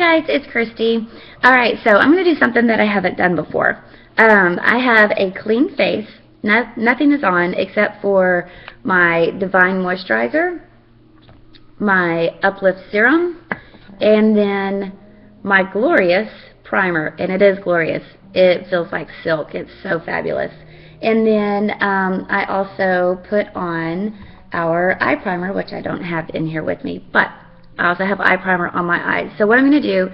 guys, it's Christy. Alright, so I'm going to do something that I haven't done before. I have a clean face. Nothing is on except for my Divine Moisturizer, my Uplift Serum, and then my Glorious Primer. And it is glorious. It feels like silk. It's so fabulous. And then I also put on our eye primer, which I don't have in here with me, but I also have eye primer on my eyes. So what I'm going to do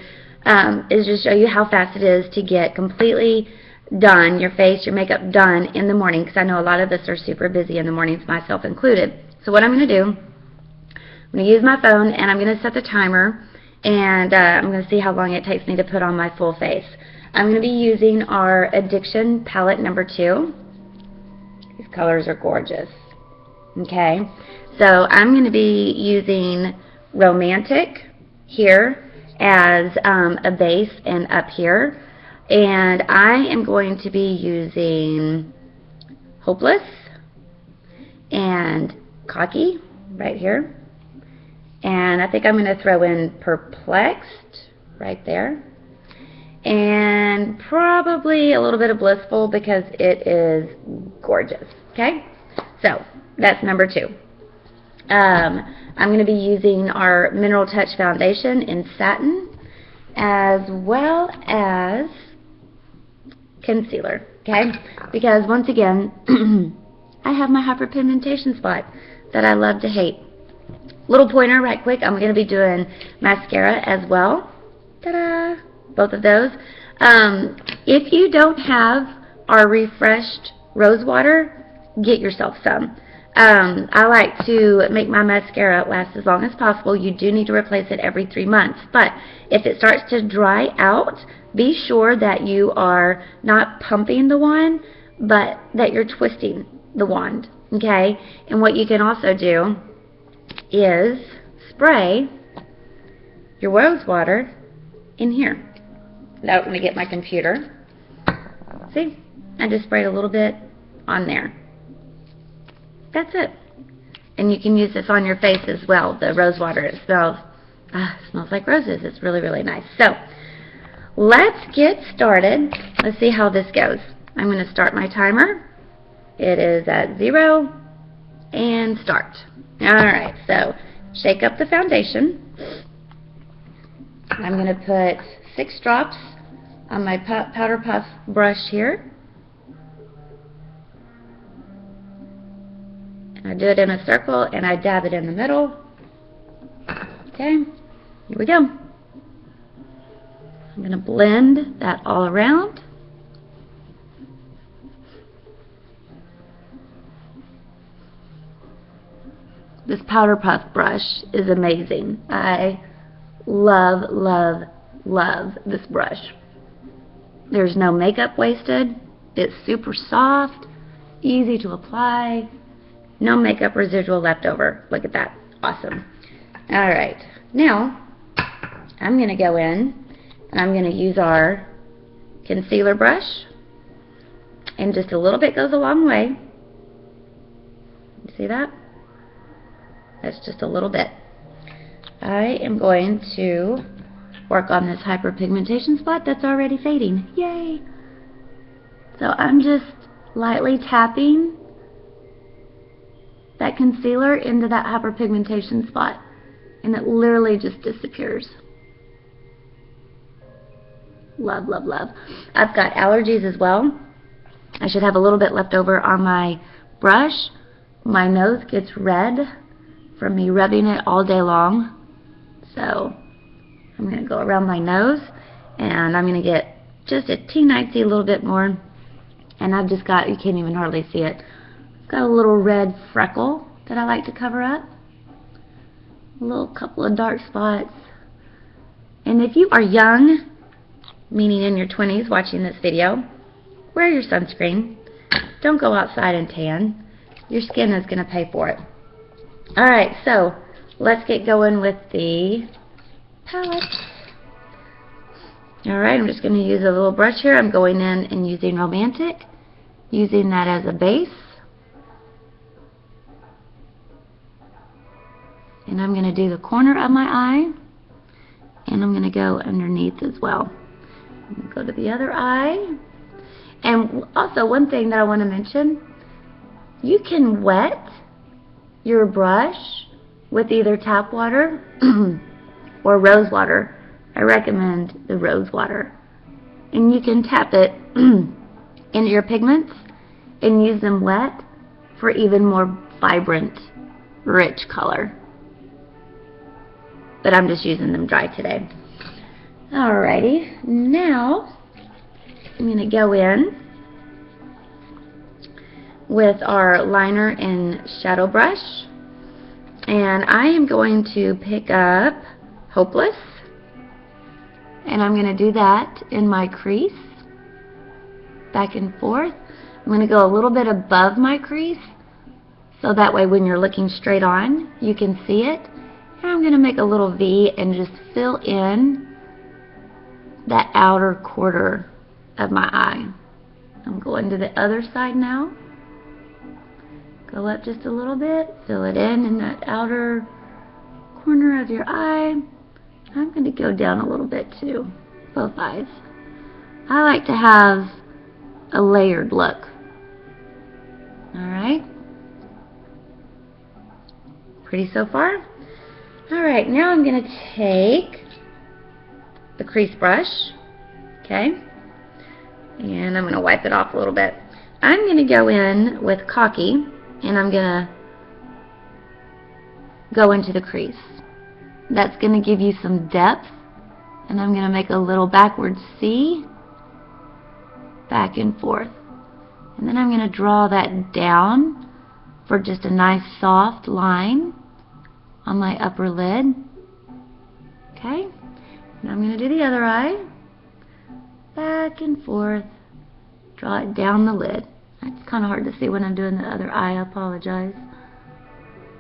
is just show you how fast it is to get completely done, your face, your makeup done in the morning, because I know a lot of us are super busy in the mornings, myself included. So what I'm going to do, I'm going to use my phone and I'm going to set the timer, and I'm going to see how long it takes me to put on my full face. I'm going to be using our Addiction Palette number 2. These colors are gorgeous. Okay, so I'm going to be using Romantic here as a base and up here, and I am going to be using Hopeless and Cocky right here, and I think I'm going to throw in Perplexed right there, and probably a little bit of Blissful because it is gorgeous. Okay, so that's number 2. I'm going to be using our Mineral Touch Foundation in Satin, as well as concealer, okay? Because once again, I have my hyperpigmentation spot that I love to hate. Little pointer right quick, I'm going to be doing mascara as well. Ta-da! Both of those. If you don't have our refreshed Rosewater, get yourself some. I like to make my mascara last as long as possible. You do need to replace it every 3 months. But if it starts to dry out, be sure that you are not pumping the wand, but that you're twisting the wand. Okay? And what you can also do is spray your Rosewater in here. Now I'm going to get my computer. See? I just sprayed a little bit on there. That's it. And you can use this on your face as well. The Rosewater, it smells like roses. It's really, really nice. So, let's get started. Let's see how this goes. I'm going to start my timer. It is at 0 and start. Alright, so shake up the foundation. I'm going to put 6 drops on my Powder Puff brush here. I do it in a circle and I dab it in the middle. Okay, here we go. I'm going to blend that all around. This Powder Puff brush is amazing. I love, love, love this brush. There's no makeup wasted. It's super soft, easy to apply. No makeup residual left over. Look at that. Awesome. Alright. Now, I'm going to go in and I'm going to use our concealer brush. And just a little bit goes a long way. You see that? That's just a little bit. I am going to work on this hyperpigmentation spot that's already fading. Yay! So I'm just lightly tapping that concealer into that hyperpigmentation spot, and it literally just disappears. Love, love, love. I've got allergies as well. I should have a little bit left over on my brush. My nose gets red from me rubbing it all day long. So I'm going to go around my nose, and I'm going to get just a teeny little bit more. And I've just got, you can't even hardly see it, got a little red freckle that I like to cover up. A little couple of dark spots. And if you are young, meaning in your 20s watching this video, wear your sunscreen. Don't go outside and tan. Your skin is going to pay for it. Alright, so let's get going with the palette. Alright, I'm just going to use a little brush here. I'm going in and using Romantic, using that as a base. And I'm going to do the corner of my eye And I'm going to go underneath as well. I'm going to go to the other eye. And also, one thing that I want to mention, you can wet your brush with either tap water or rose water. I recommend the rose water. And you can tap it into your pigments and use them wet for even more vibrant, rich color. But I'm just using them dry today. Alrighty, now I'm going to go in with our liner and shadow brush, and I am going to pick up Hopeless, and I'm going to do that in my crease, back and forth. I'm going to go a little bit above my crease, so that way when you're looking straight on, you can see it. And I'm going to make a little V and just fill in that outer quarter of my eye. I'm going to the other side now. Go up just a little bit, fill it in that outer corner of your eye. I'm going to go down a little bit too, both eyes. I like to have a layered look. Alright. Pretty so far? Alright, now I'm going to take the crease brush, okay, and I'm going to wipe it off a little bit. I'm going to go in with Cocky, and I'm going to go into the crease. That's going to give you some depth, and I'm going to make a little backward C, back and forth. And then I'm going to draw that down for just a nice soft line on my upper lid. Okay? Now I'm going to do the other eye. Back and forth. Draw it down the lid. It's kind of hard to see when I'm doing the other eye. I apologize.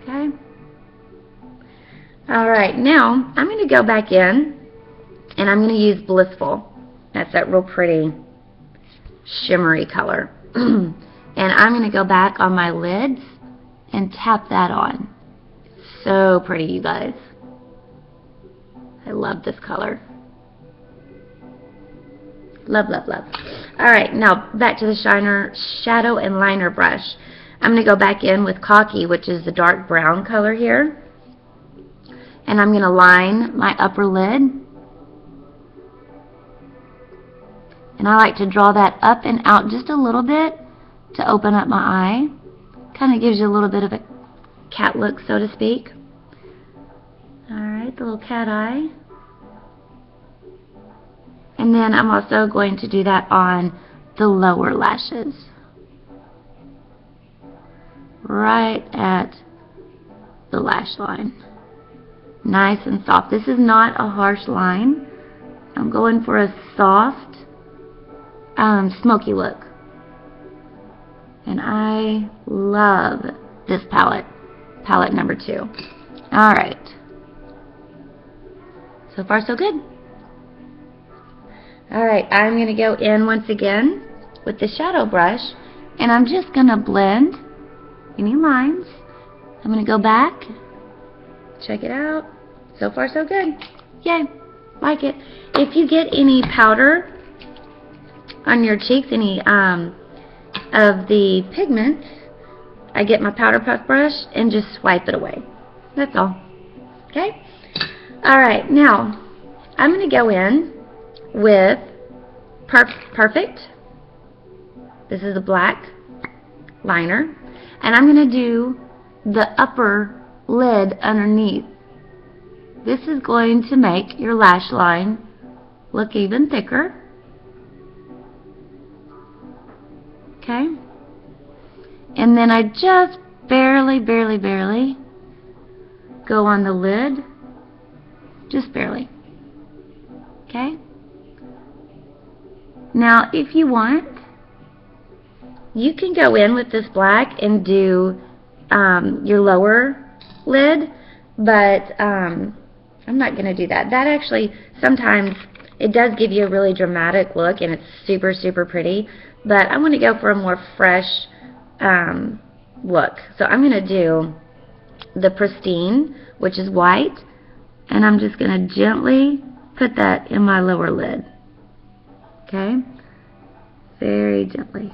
Okay? Alright, now I'm going to go back in and I'm going to use Blissful. That's that real pretty shimmery color. And I'm going to go back on my lids and tap that on. So pretty, you guys. I love this color. Love, love, love. Alright, now back to the shadow and liner brush. I'm going to go back in with Cocky, which is the dark brown color here. And I'm going to line my upper lid. And I like to draw that up and out just a little bit to open up my eye. Kind of gives you a little bit of a cat look, so to speak. Alright, the little cat eye. And then I'm also going to do that on the lower lashes. Right at the lash line. Nice and soft. This is not a harsh line. I'm going for a soft, smoky look. And I love this palette. Palette number 2. Alright. So far so good. Alright, I'm going to go in once again with the shadow brush, and I'm just going to blend any lines. I'm going to go back, check it out. So far so good. Yay, like it. If you get any powder on your cheeks, any of the pigments, I get my powder puff brush and just swipe it away. That's all. Okay? Alright, now I'm going to go in with Perfect. This is a black liner. And I'm going to do the upper lid underneath. This is going to make your lash line look even thicker. Okay? And then I just barely go on the lid. Just barely. Okay? Now, if you want, you can go in with this black and do your lower lid, but I'm not going to do that. That actually, sometimes, it does give you a really dramatic look, and it's super, super pretty, but I want to go for a more fresh look. So I'm going to do the Pristine, which is white, and I'm just going to gently put that in my lower lid. Okay? Very gently.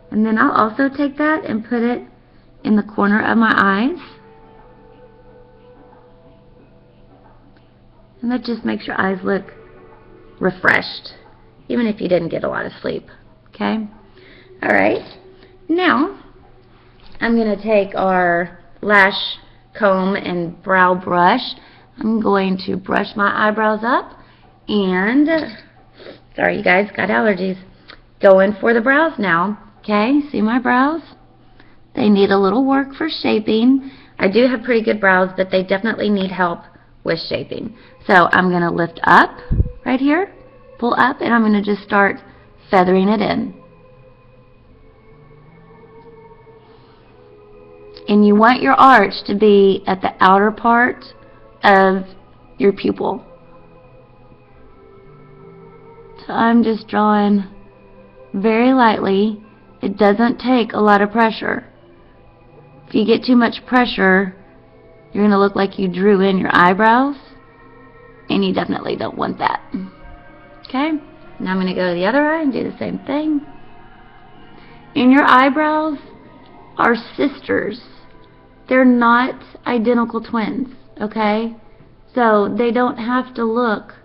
And then I'll also take that and put it in the corner of my eyes. And that just makes your eyes look refreshed, even if you didn't get a lot of sleep. Okay? Alright. Now, I'm going to take our lash comb and brow brush. I'm going to brush my eyebrows up and, sorry you guys, got allergies. Going for the brows now. Okay, see my brows? They need a little work for shaping. I do have pretty good brows, but they definitely need help with shaping. So I'm going to lift up right here, pull up, and I'm going to just start feathering it in. And you want your arch to be at the outer part of your pupil. So I'm just drawing very lightly. It doesn't take a lot of pressure. If you get too much pressure, you're going to look like you drew in your eyebrows, and you definitely don't want that. Okay? Now I'm going to go to the other eye and do the same thing. And your eyebrows are sisters. They're not identical twins, okay? So they don't have to look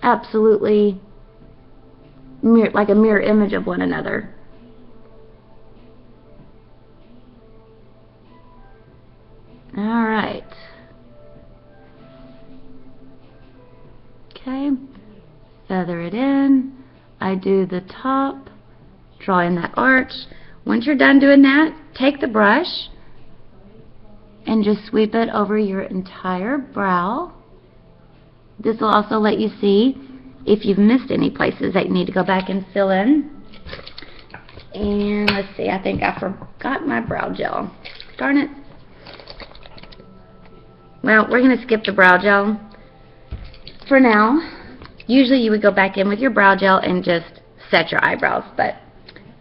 absolutely like a mirror image of one another. Alright. Okay. Feather it in. I do the top, draw in that arch. Once you're done doing that, take the brush and just sweep it over your entire brow. This will also let you see if you've missed any places that you need to go back and fill in. And let's see, I think I forgot my brow gel. Darn it. Well, we're going to skip the brow gel for now. Usually you would go back in with your brow gel and just set your eyebrows, but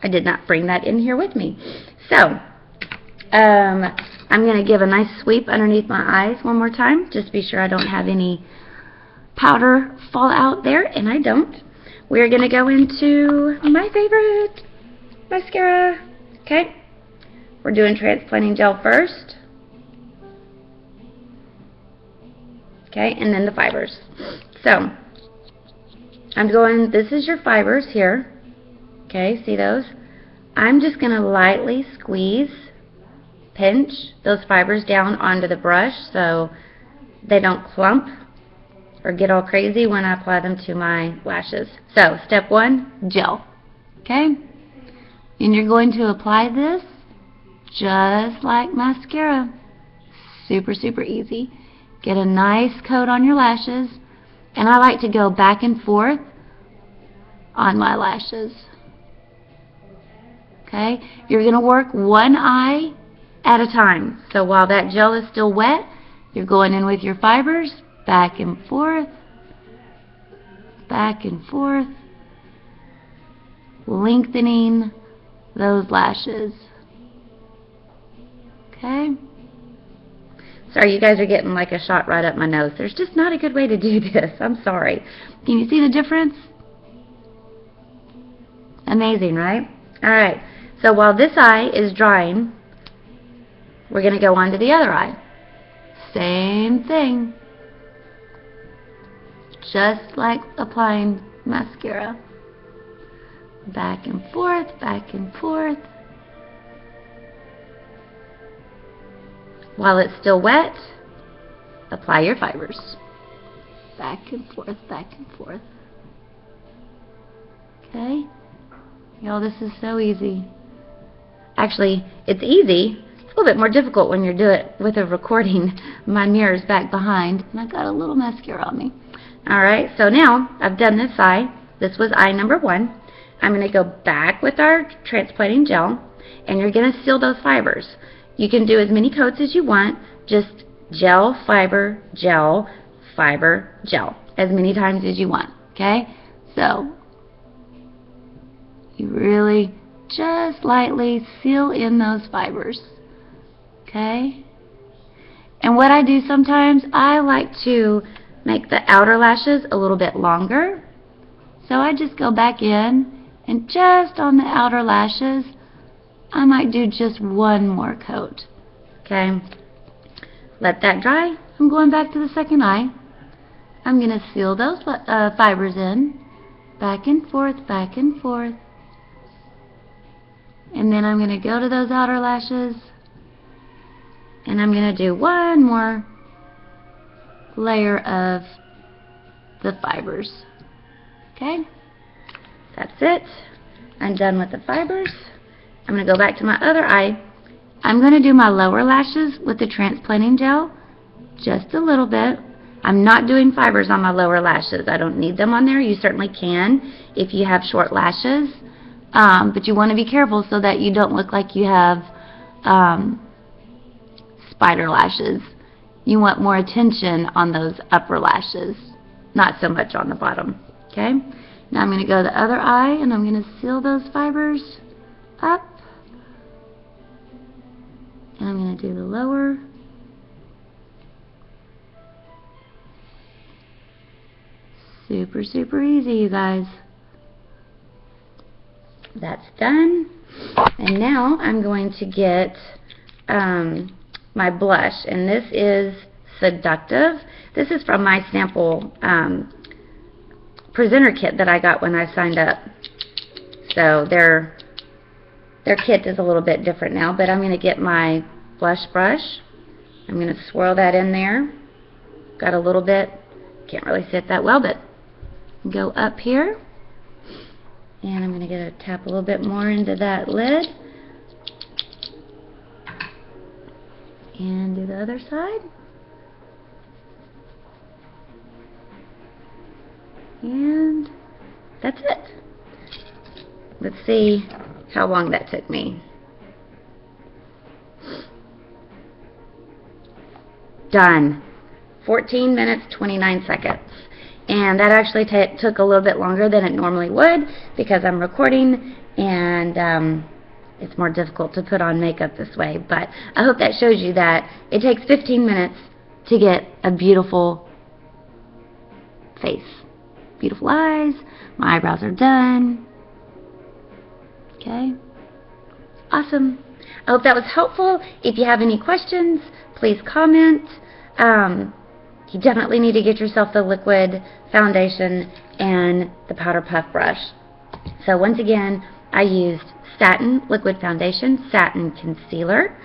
I did not bring that in here with me. So, I'm going to give a nice sweep underneath my eyes one more time. Just be sure I don't have any powder fall out there, and I don't. We're going to go into my favorite mascara. Okay? We're doing transplanting gel first. Okay, and then the fibers. So, I'm going, this is your fibers here. Okay, see those? I'm just going to lightly squeeze, pinch those fibers down onto the brush so they don't clump or get all crazy when I apply them to my lashes. So, step one, gel. Okay? And you're going to apply this just like mascara. Super, super easy. Get a nice coat on your lashes, and I like to go back and forth on my lashes. Okay? You're going to work one eye at a time. So while that gel is still wet, you're going in with your fibers, back and forth, lengthening those lashes. Okay? Sorry, you guys are getting like a shot right up my nose. There's just not a good way to do this. I'm sorry. Can you see the difference? Amazing, right? Alright, so while this eye is drying, we're going to go on to the other eye. Same thing. Just like applying mascara. Back and forth, back and forth. While it's still wet, apply your fibers. Back and forth, back and forth. Okay? Y'all, this is so easy. Actually, it's easy. It's a little bit more difficult when you do it with a recording. My mirror's back behind, and I've got a little mascara on me. Alright, so now I've done this eye. This was eye number 1. I'm going to go back with our transplanting gel, and you're going to seal those fibers. You can do as many coats as you want, just gel, fiber, gel, fiber, gel, as many times as you want, okay? So, you really just lightly seal in those fibers, okay? And what I do sometimes, I like to make the outer lashes a little bit longer. So I just go back in, and just on the outer lashes, I might do just one more coat. Okay? Let that dry. I'm going back to the second eye. I'm going to seal those fibers in. Back and forth, back and forth. And then I'm going to go to those outer lashes. And I'm going to do one more layer of the fibers. Okay? That's it. I'm done with the fibers. I'm going to go back to my other eye. I'm going to do my lower lashes with the transplanting gel. Just a little bit. I'm not doing fibers on my lower lashes. I don't need them on there. You certainly can if you have short lashes. But you want to be careful so that you don't look like you have spider lashes. You want more attention on those upper lashes, not so much on the bottom. Okay? Now I'm going to go to the other eye, and I'm going to seal those fibers up. And I'm going to do the lower. Super, super easy, you guys. That's done. And now I'm going to get my blush, and this is Seductive. This is from my sample presenter kit that I got when I signed up. So their kit is a little bit different now, but I'm going to get my blush brush. I'm going to swirl that in there. Got a little bit, can't really see it that well, but go up here. And I'm going to tap a little bit more into that lid. And do the other side. And that's it. Let's see how long that took me. Done. 14 minutes, 29 seconds. And that actually took a little bit longer than it normally would because I'm recording, and it's more difficult to put on makeup this way. But I hope that shows you that it takes 15 minutes to get a beautiful face. Beautiful eyes. My eyebrows are done. Okay. Awesome. I hope that was helpful. If you have any questions, please comment. You definitely need to get yourself the liquid foundation and the powder puff brush. So once again, I used Satin Liquid Foundation, Satin Concealer.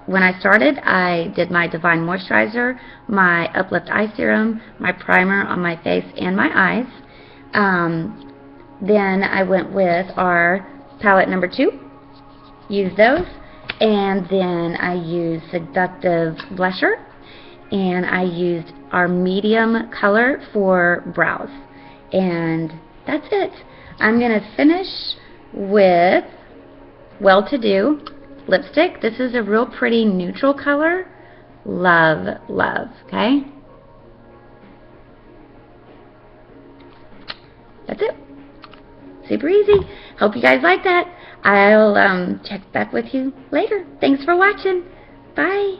When I started, I did my Divine Moisturizer, my Uplift Eye Serum, my primer on my face and my eyes. Then I went with our palette number 2, used those, and then I used Seductive Blusher, and I used our medium color for brows. And that's it. I'm going to finish with Well-To-Do lipstick. This is a real pretty neutral color. Love, love, okay? That's it. Super easy. Hope you guys like that. I'll check back with you later. Thanks for watching. Bye.